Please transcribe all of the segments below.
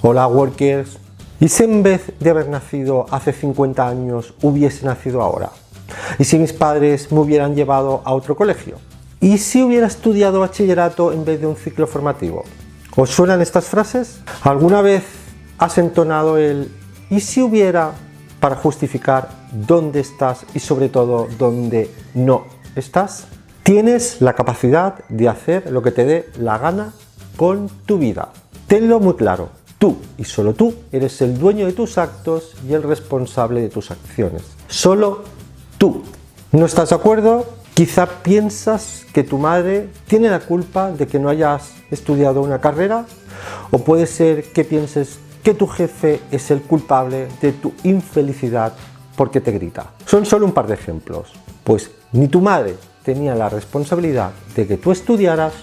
Hola workers. ¿Y si en vez de haber nacido hace 50 años hubiese nacido ahora? ¿Y si mis padres me hubieran llevado a otro colegio? ¿Y si hubiera estudiado bachillerato en vez de un ciclo formativo? ¿Os suenan estas frases? ¿Alguna vez has entonado el ¿y si hubiera para justificar dónde estás y sobre todo dónde no estás? Tienes la capacidad de hacer lo que te dé la gana con tu vida. Tenlo muy claro. Tú y solo tú eres el dueño de tus actos y el responsable de tus acciones. Solo tú. ¿No estás de acuerdo? Quizá piensas que tu madre tiene la culpa de que no hayas estudiado una carrera, o puede ser que pienses que tu jefe es el culpable de tu infelicidad porque te grita. Son solo un par de ejemplos, pues ni tu madre tenía la responsabilidad de que tú estudiaras,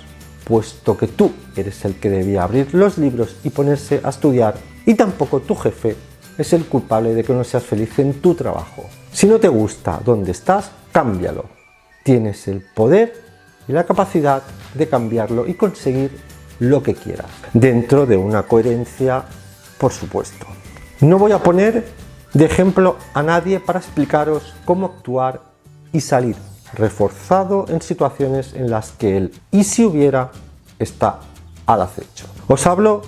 puesto que tú eres el que debía abrir los libros y ponerse a estudiar, y tampoco tu jefe es el culpable de que no seas feliz en tu trabajo. Si no te gusta donde estás, cámbialo. Tienes el poder y la capacidad de cambiarlo y conseguir lo que quieras, dentro de una coherencia, por supuesto. No voy a poner de ejemplo a nadie para explicaros cómo actuar y salir reforzado en situaciones en las que el ¿y si hubiera? Está al acecho. Os hablo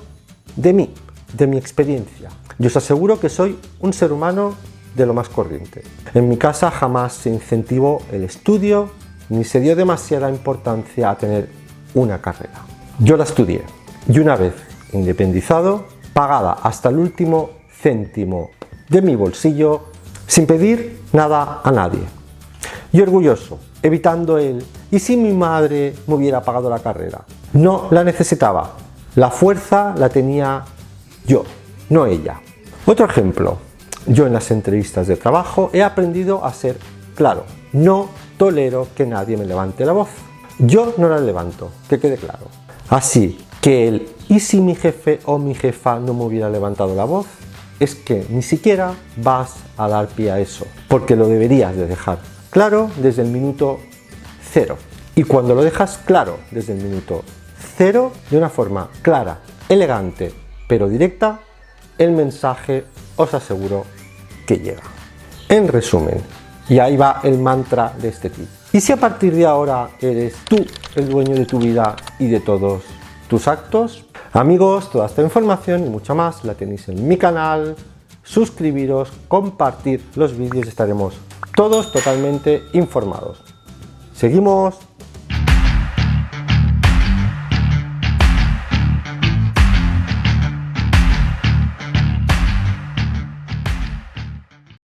de mí, de mi experiencia. Yo os aseguro que soy un ser humano de lo más corriente. En mi casa jamás se incentivó el estudio ni se dio demasiada importancia a tener una carrera. Yo la estudié y una vez independizado, pagada hasta el último céntimo de mi bolsillo, sin pedir nada a nadie. Y orgulloso, evitando el ¿y si mi madre me hubiera pagado la carrera? No la necesitaba, la fuerza la tenía yo, no ella. Otro ejemplo, yo en las entrevistas de trabajo he aprendido a ser claro, no tolero que nadie me levante la voz. Yo no la levanto, que quede claro. Así que el ¿y si mi jefe o mi jefa no me hubiera levantado la voz? Es que ni siquiera vas a dar pie a eso, porque lo deberías de dejar claro desde el minuto cero. Y cuando lo dejas claro desde el minuto cero, de una forma clara, elegante, pero directa, el mensaje os aseguro que llega. En resumen, y ahí va el mantra de este tip. ¿Y si a partir de ahora eres tú el dueño de tu vida y de todos tus actos? Amigos, toda esta información y mucha más la tenéis en mi canal. Suscribiros, compartir los vídeos, estaremos todos totalmente informados. Seguimos.